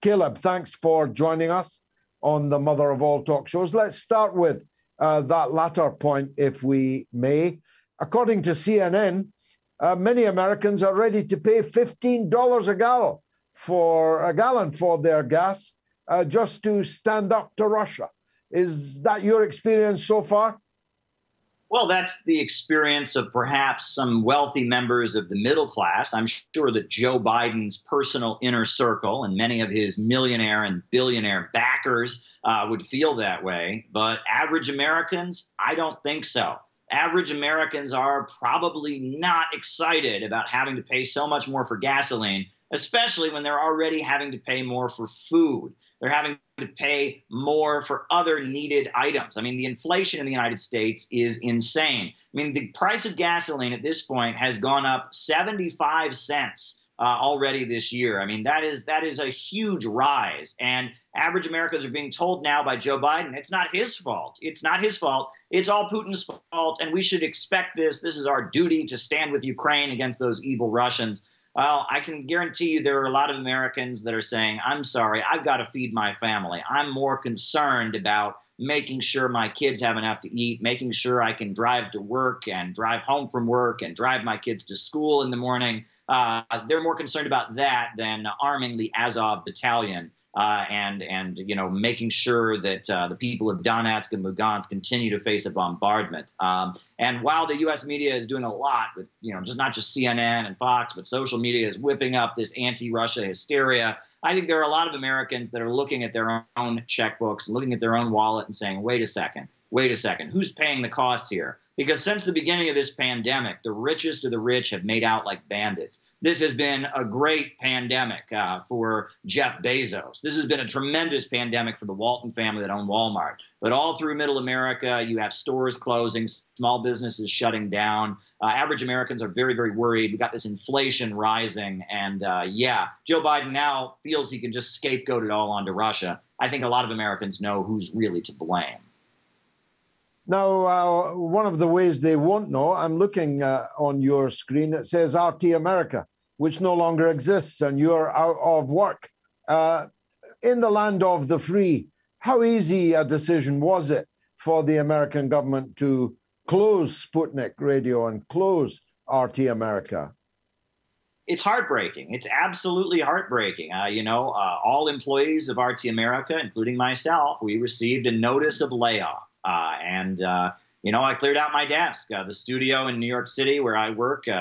Caleb, thanks for joining us on the mother of all talk shows. Let's start with that latter point, if we may. According to CNN, many Americans are ready to pay $15 a gallon for their gas just to stand up to Russia. Is that your experience so far? Well, that's the experience of perhaps some wealthy members of the middle class. I'm sure that Joe Biden's personal inner circle and many of his millionaire and billionaire backers would feel that way. But average Americans, I don't think so. Average Americans are probably not excited about having to pay so much more for gasoline, especially when they're already having to pay more for food. They're having to pay more for other needed items. I mean, the inflation in the United States is insane. I mean, the price of gasoline at this point has gone up 75 cents already this year. I mean, that is a huge rise. And average Americans are being told now by Joe Biden, it's not his fault. It's not his fault. It's all Putin's fault. And we should expect this. This is our duty to stand with Ukraine against those evil Russians. Well, I can guarantee you there are a lot of Americans that are saying, I'm sorry, I've got to feed my family. I'm more concerned about making sure my kids have enough to eat, making sure I can drive to work and drive home from work and drive my kids to school in the morning. They're more concerned about that than arming the Azov battalion and making sure that the people of Donetsk and Lugansk continue to face a bombardment. And while the U.S. media is doing a lot with, not just CNN and Fox, but social media is whipping up this anti-Russia hysteria, I think there are a lot of Americans that are looking at their own checkbooks, looking at their own wallet and saying, wait a second, who's paying the costs here? Because since the beginning of this pandemic, the richest of the rich have made out like bandits. This has been a great pandemic for Jeff Bezos. This has been a tremendous pandemic for the Walton family that own Walmart. But all through middle America, you have stores closing, small businesses shutting down. Average Americans are very, very worried. We've got this inflation rising. And Joe Biden now feels he can just scapegoat it all onto Russia. I think a lot of Americans know who's really to blame. Now, one of the ways they won't know, I'm looking on your screen, it says RT America, which no longer exists, and you're out of work. In the land of the free, how easy a decision was it for the American government to close Sputnik Radio and close RT America? It's heartbreaking. It's absolutely heartbreaking. All employees of RT America, including myself, we received a notice of layoff. I cleared out my desk. The studio in New York City where I work, where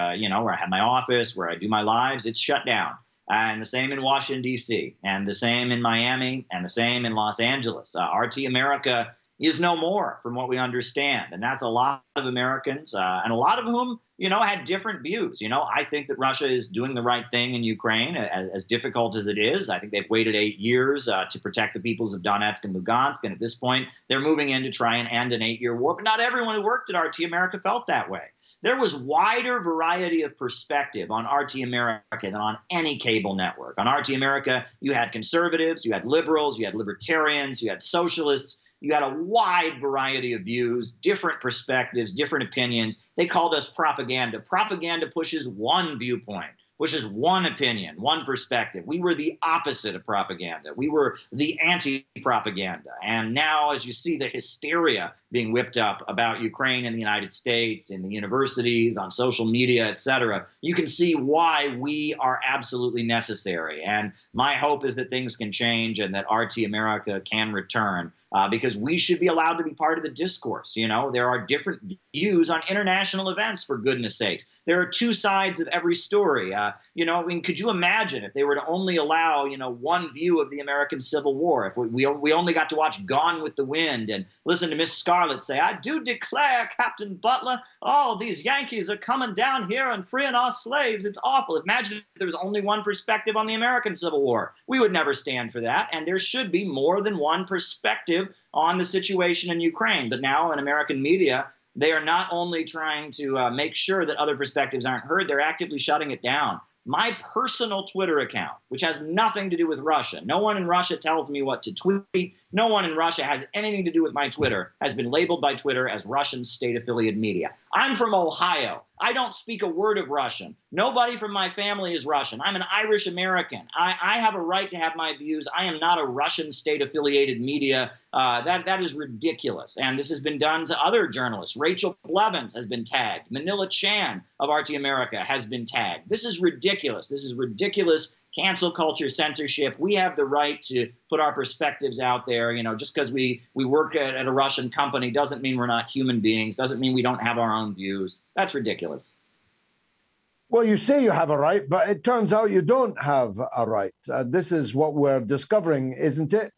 I have my office, where I do my lives, it's shut down. And the same in Washington, D.C., and the same in Miami, and the same in Los Angeles. RT America is no more, from what we understand. And that's a lot of Americans, and a lot of whom, had different views. I think that Russia is doing the right thing in Ukraine, as difficult as it is. I think they've waited 8 years to protect the peoples of Donetsk and Lugansk. And at this point, they're moving in to try and end an 8-year war. But not everyone who worked at RT America felt that way. There was wider variety of perspective on RT America than on any cable network. On RT America, you had conservatives, you had liberals, you had libertarians, you had socialists. You had a wide variety of views, different perspectives, different opinions. They called us propaganda. Propaganda pushes one viewpoint, pushes one opinion, one perspective. We were the opposite of propaganda. We were the anti-propaganda. And now, as you see the hysteria being whipped up about Ukraine in the United States, in the universities, on social media, et cetera, you can see why we are absolutely necessary. And my hope is that things can change and that RT America can return. Because we should be allowed to be part of the discourse. There are different views on international events, for goodness sakes. There are two sides of every story. Could you imagine if they were to only allow, one view of the American Civil War? If we only got to watch Gone with the Wind and listen to Miss Scarlett say, I do declare, Captain Butler, these Yankees are coming down here and freeing our slaves. It's awful. Imagine if there was only one perspective on the American Civil War. We would never stand for that. And there should be more than one perspective on the situation in Ukraine. But now in American media, they are not only trying to make sure that other perspectives aren't heard, they're actively shutting it down. My personal Twitter account, which has nothing to do with Russia. No one in Russia tells me what to tweet. No one in Russia has anything to do with my Twitter has been labeled by Twitter as Russian state-affiliated media. I'm from Ohio. I don't speak a word of Russian. Nobody from my family is Russian. I'm an Irish American. I have a right to have my views. I am not a Russian state-affiliated media. That is ridiculous. And this has been done to other journalists. Rachel Blevins has been tagged. Manila Chan of RT America has been tagged. This is ridiculous. This is ridiculous cancel culture, censorship. We have the right to put our perspectives out there. You know, just because we work at a Russian company doesn't mean we're not human beings, doesn't mean we don't have our own views. That's ridiculous. Well, you say you have a right, but it turns out you don't have a right. This is what we're discovering, isn't it?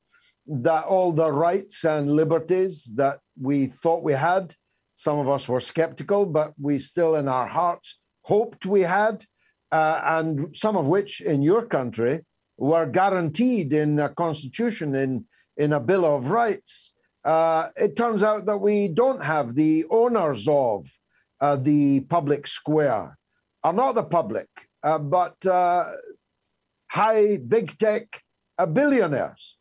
That all the rights and liberties that we thought we had, some of us were skeptical, but we still in our hearts hoped we had, and some of which in your country were guaranteed in a constitution, in a Bill of Rights. It turns out that we don't have. The owners of the public square are not the public, but high big tech billionaires.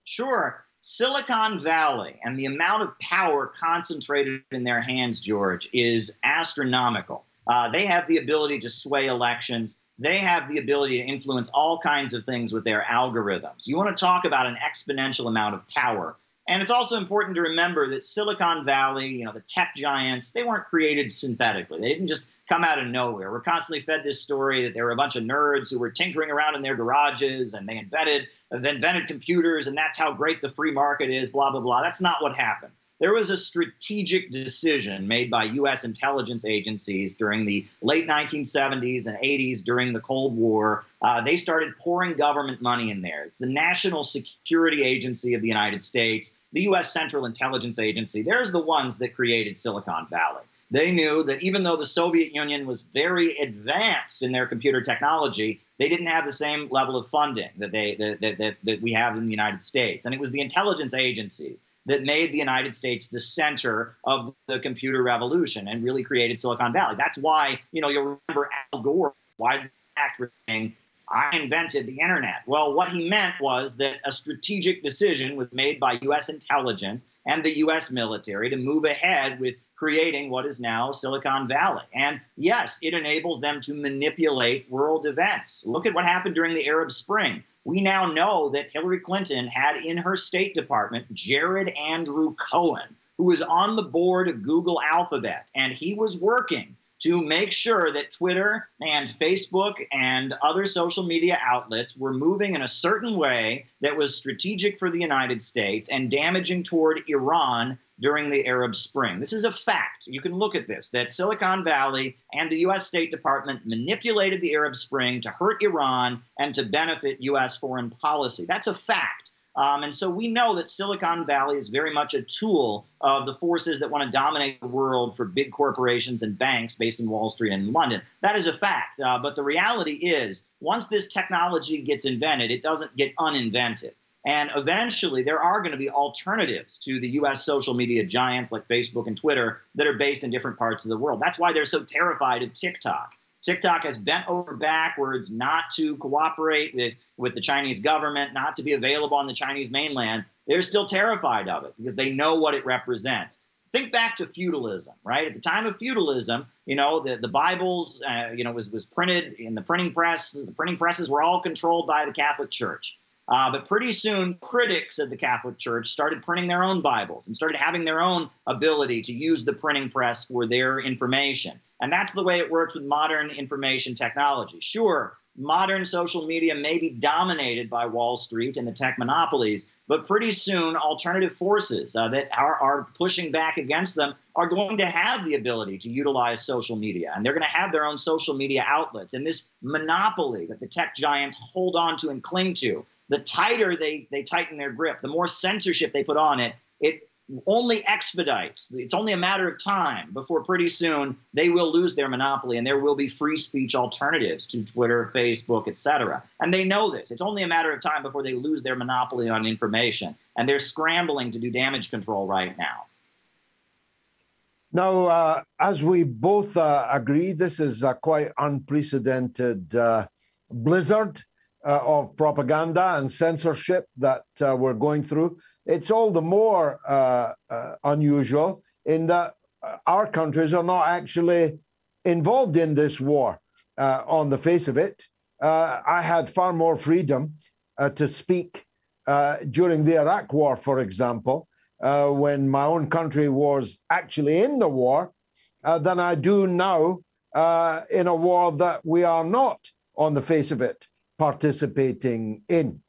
Sure. Silicon Valley and the amount of power concentrated in their hands, George, is astronomical. They have the ability to sway elections. They have the ability to influence all kinds of things with their algorithms. You want to talk about an exponential amount of power. And it's also important to remember that Silicon Valley, you know, the tech giants, they weren't created synthetically. They didn't just come out of nowhere. We're constantly fed this story that there were a bunch of nerds who were tinkering around in their garages and they invented computers, and that's how great the free market is, blah, blah, blah. That's not what happened. There was a strategic decision made by U.S. intelligence agencies during the late 1970s and 80s during the Cold War. They started pouring government money in there. It's the National Security Agency of the United States, the U.S. Central Intelligence Agency. There's the ones that created Silicon Valley. They knew that even though the Soviet Union was very advanced in their computer technology, they didn't have the same level of funding that we have in the United States. And it was the intelligence agencies that made the United States the center of the computer revolution and really created Silicon Valley. That's why, you know, you'll remember Al Gore, why saying, I invented the internet. Well, what he meant was that a strategic decision was made by U.S. intelligence and the U.S. military to move ahead with creating what is now Silicon Valley. And yes, it enables them to manipulate world events. Look at what happened during the Arab Spring. We now know that Hillary Clinton had in her State Department Jared Andrew Cohen, who was on the board of Google Alphabet, and he was working to make sure that Twitter and Facebook and other social media outlets were moving in a certain way that was strategic for the United States and damaging toward Iran during the Arab Spring. This is a fact. You can look at this, that Silicon Valley and the U.S. State Department manipulated the Arab Spring to hurt Iran and to benefit U.S. foreign policy. That's a fact. And so we know that Silicon Valley is very much a tool of the forces that want to dominate the world for big corporations and banks based in Wall Street and in London. That is a fact. But the reality is, once this technology gets invented, it doesn't get uninvented. And eventually, there are going to be alternatives to the U.S. social media giants like Facebook and Twitter that are based in different parts of the world. That's why they're so terrified of TikTok. TikTok has bent over backwards not to cooperate with the Chinese government, not to be available on the Chinese mainland. They're still terrified of it because they know what it represents. Think back to feudalism, right? At the time of feudalism, you know, the Bibles, was printed in the printing press. The printing presses were all controlled by the Catholic Church. But pretty soon, critics of the Catholic Church started printing their own Bibles and started having their own ability to use the printing press for their information. And that's the way it works with modern information technology. Sure, modern social media may be dominated by Wall Street and the tech monopolies, but pretty soon alternative forces that are pushing back against them are going to have the ability to utilize social media, and they're going to have their own social media outlets. And this monopoly that the tech giants hold on to and cling to, the tighter they tighten their grip, the more censorship they put on it, it only expedites. It's only a matter of time before pretty soon they will lose their monopoly and there will be free speech alternatives to Twitter, Facebook, etc. And they know this. It's only a matter of time before they lose their monopoly on information. And they're scrambling to do damage control right now. Now, as we both agree, this is a quite unprecedented blizzard of propaganda and censorship that we're going through, it's all the more unusual in that our countries are not actually involved in this war on the face of it. I had far more freedom to speak during the Iraq War, for example, when my own country was actually in the war, than I do now in a war that we are not, on the face of it, participating in.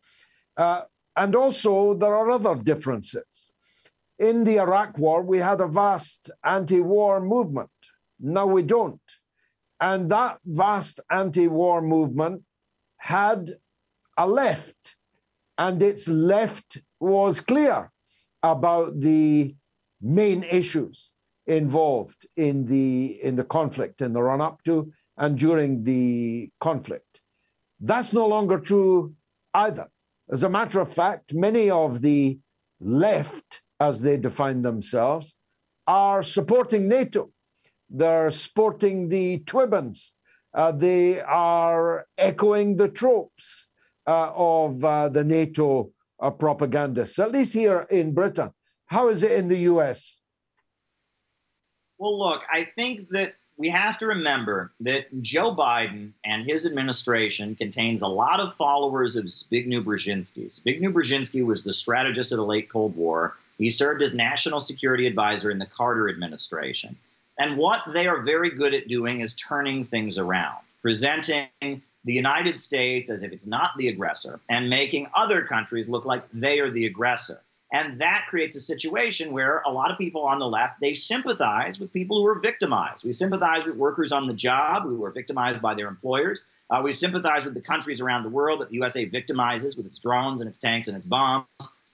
And also, there are other differences. In the Iraq War, we had a vast anti-war movement. Now we don't. And that vast anti-war movement had a left, and its left was clear about the main issues involved in the conflict, in the run-up to and during the conflict. That's no longer true either. As a matter of fact, many of the left, as they define themselves, are supporting NATO. They're supporting the Twibbons. They are echoing the tropes of the NATO propagandists, at least here in Britain. How is it in the US? Well, look, I think that we have to remember that Joe Biden and his administration contains a lot of followers of Zbigniew Brzezinski. Zbigniew Brzezinski was the strategist of the late Cold War. He served as national security advisor in the Carter administration. And what they are very good at doing is turning things around, presenting the United States as if it's not the aggressor and making other countries look like they are the aggressor. And that creates a situation where a lot of people on the left, they sympathize with people who are victimized. We sympathize with workers on the job who are victimized by their employers. We sympathize with the countries around the world that the USA victimizes with its drones and its tanks and its bombs.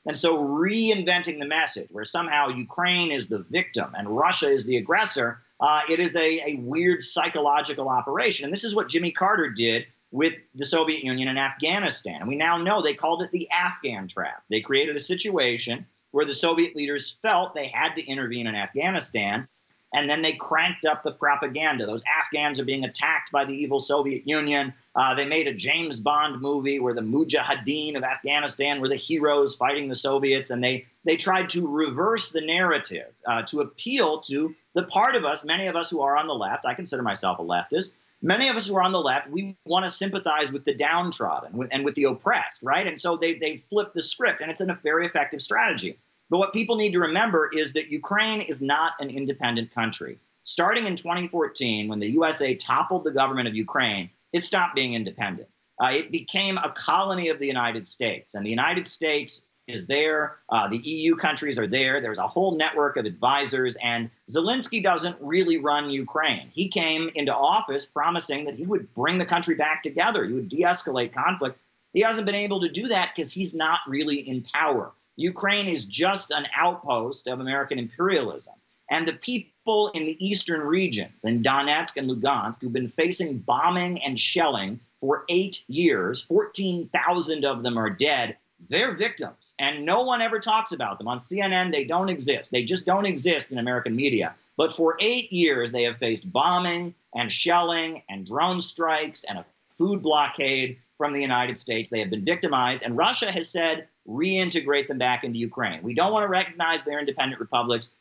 And so reinventing the message where somehow Ukraine is the victim and Russia is the aggressor, it is a weird psychological operation. And this is what Jimmy Carter did with the Soviet Union and Afghanistan. And we now know they called it the Afghan trap. They created a situation where the Soviet leaders felt they had to intervene in Afghanistan, and then they cranked up the propaganda. Those Afghans are being attacked by the evil Soviet Union. They made a James Bond movie where the Mujahideen of Afghanistan were the heroes fighting the Soviets, and they tried to reverse the narrative to appeal to the part of us, many of us who are on the left. I consider myself a leftist. Many of us who are on the left, we want to sympathize with the downtrodden and with the oppressed, right? And so they flip the script, and it's a very effective strategy. But what people need to remember is that Ukraine is not an independent country. Starting in 2014, when the USA toppled the government of Ukraine, it stopped being independent. It became a colony of the United States, and the United States is there. The EU countries are there. There's a whole network of advisors, and Zelensky doesn't really run Ukraine. He came into office promising that he would bring the country back together. He would de-escalate conflict. He hasn't been able to do that because he's not really in power. Ukraine is just an outpost of American imperialism. And the people in the eastern regions, in Donetsk and Lugansk, who've been facing bombing and shelling for 8 years, 14,000 of them are dead, they're victims, and no one ever talks about them. On CNN, they don't exist. They just don't exist in American media. But for 8 years, they have faced bombing and shelling and drone strikes and a food blockade from the United States. They have been victimized, and Russia has said, reintegrate them back into Ukraine. We don't want to recognize their independent republics.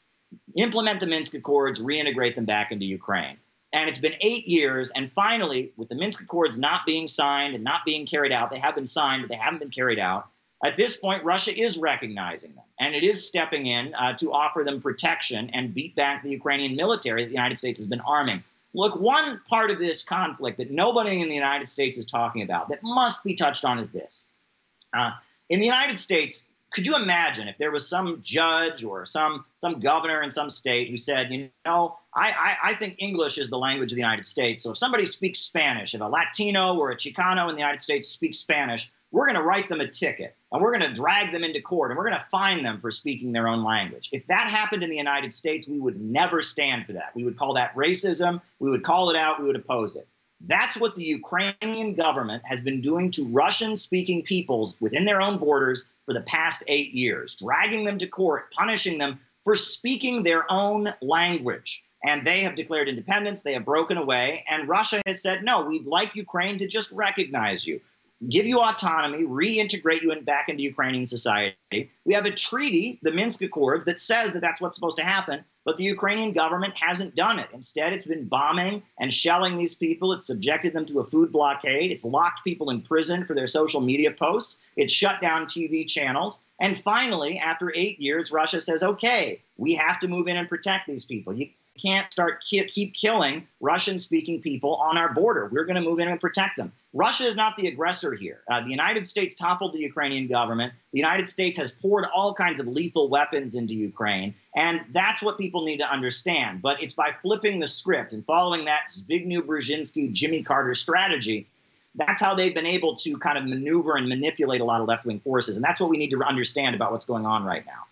Implement the Minsk Accords, reintegrate them back into Ukraine. And it's been 8 years, and finally, with the Minsk Accords not being signed and not being carried out, they have been signed, but they haven't been carried out. At this point, Russia is recognizing them, and it is stepping in to offer them protection and beat back the Ukrainian military that the United States has been arming. Look, one part of this conflict that nobody in the United States is talking about that must be touched on is this. In the United States, could you imagine if there was some judge or some governor in some state who said, you know, I think English is the language of the United States, so if somebody speaks Spanish, if a Latino or a Chicano in the United States speaks Spanish, we're going to write them a ticket, and we're going to drag them into court, and we're going to fine them for speaking their own language. If that happened in the United States, we would never stand for that. We would call that racism. We would call it out. We would oppose it. That's what the Ukrainian government has been doing to Russian-speaking peoples within their own borders for the past 8 years, dragging them to court, punishing them for speaking their own language. And they have declared independence. They have broken away. And Russia has said, no, we'd like Ukraine to just recognize you. give you autonomy, reintegrate you back into Ukrainian society. We have a treaty, the Minsk Accords, that says that that's what's supposed to happen, but the Ukrainian government hasn't done it. Instead, it's been bombing and shelling these people. It's subjected them to a food blockade. It's locked people in prison for their social media posts. It's shut down TV channels. And finally, after 8 years, Russia says, okay, we have to move in and protect these people. You can't keep killing Russian-speaking people on our border. We're going to move in and protect them. Russia is not the aggressor here. The United States toppled the Ukrainian government. The United States has poured all kinds of lethal weapons into Ukraine, and that's what people need to understand. But it's by flipping the script and following that Zbigniew Brzezinski, Jimmy Carter strategy, that's how they've been able to kind of maneuver and manipulate a lot of left-wing forces, and that's what we need to understand about what's going on right now.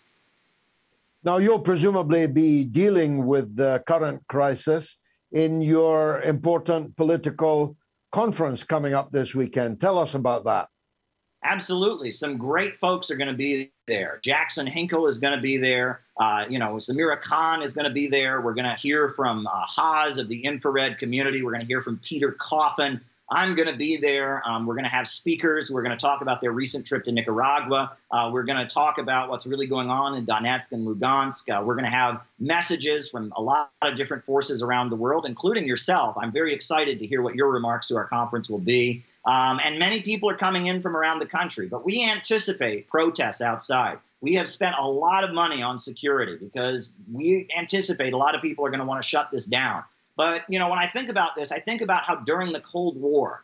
Now, you'll presumably be dealing with the current crisis in your important political conference coming up this weekend. Tell us about that. Absolutely. Some great folks are going to be there. Jackson Hinkle is going to be there. Samira Khan is going to be there. We're going to hear from Haas of the infrared community. We're going to hear from Peter Coffin. I'm going to be there. We're going to have speakers. We're going to talk about their recent trip to Nicaragua. We're going to talk about what's really going on in Donetsk and Lugansk. We're going to have messages from a lot of different forces around the world, including yourself. I'm very excited to hear what your remarks to our conference will be. And many people are coming in from around the country, but we anticipate protests outside. We have spent a lot of money on security because we anticipate a lot of people are going to want to shut this down. But, when I think about this, I think about how during the Cold War,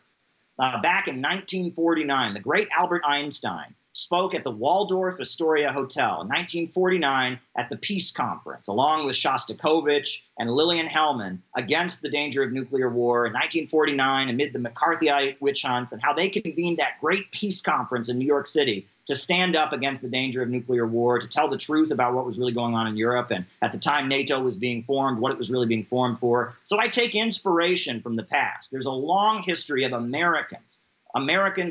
back in 1949, the great Albert Einstein spoke at the Waldorf Astoria Hotel in 1949 at the Peace Conference, along with Shostakovich and Lillian Hellman, against the danger of nuclear war in 1949 amid the McCarthyite witch hunts, and how they convened that great peace conference in New York City to stand up against the danger of nuclear war, to tell the truth about what was really going on in Europe. And at the time NATO was being formed, what it was really being formed for. So I take inspiration from the past. There's a long history of Americans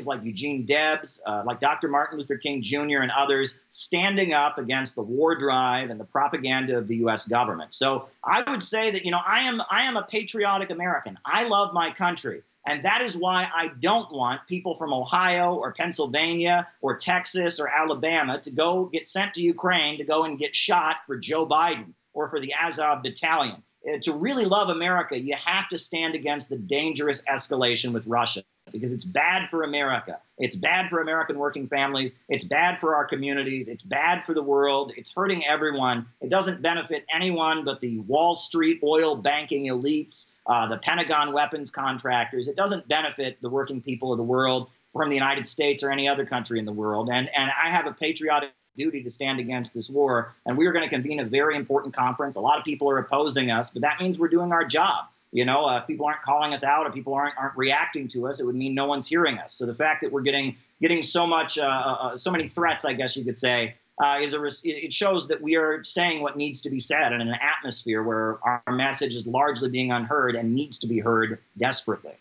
like Eugene Debs, like Dr. Martin Luther King Jr. and others standing up against the war drive and the propaganda of the U.S. government. So I would say that, I am a patriotic American. I love my country. And that is why I don't want people from Ohio or Pennsylvania or Texas or Alabama to go get sent to Ukraine to go and get shot for Joe Biden or for the Azov battalion. To really love America, you have to stand against the dangerous escalation with Russia, because it's bad for America. It's bad for American working families. It's bad for our communities. It's bad for the world. It's hurting everyone. It doesn't benefit anyone but the Wall Street oil banking elites, the Pentagon weapons contractors. It doesn't benefit the working people of the world from the United States or any other country in the world. And I have a patriotic duty to stand against this war. And we are going to convene a very important conference. A lot of people are opposing us, but that means we're doing our job. If people aren't calling us out or people aren't reacting to us, it would mean no one's hearing us. So the fact that we're getting so many threats, I guess you could say, it shows that we are saying what needs to be said in an atmosphere where our message is largely being unheard and needs to be heard desperately.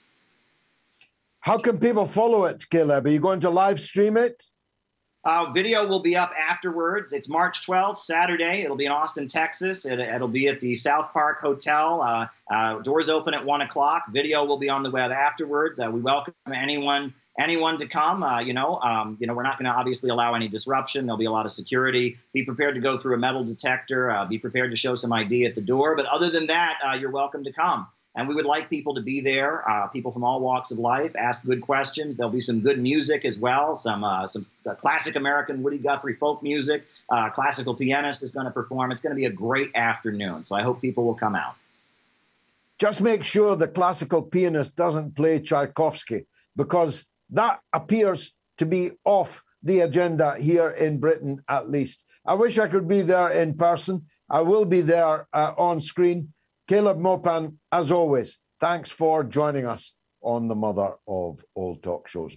How can people follow it, Caleb? Are you going to live stream it? Video will be up afterwards. It's March 12th, Saturday. It'll be in Austin, Texas. It'll be at the South Park Hotel. Doors open at 1 o'clock. Video will be on the web afterwards. We welcome anyone to come. We're not going to obviously allow any disruption. There'll be a lot of security. Be prepared to go through a metal detector. Be prepared to show some ID at the door. But other than that, you're welcome to come. And we would like people to be there, people from all walks of life, ask good questions. There'll be some good music as well, some classic American Woody Guthrie folk music. Classical pianist is going to perform. It's going to be a great afternoon, so I hope people will come out. Just make sure the classical pianist doesn't play Tchaikovsky, because that appears to be off the agenda here in Britain, at least. I wish I could be there in person. I will be there on screen. Caleb Maupin, as always, thanks for joining us on the Mother of All Talk Shows.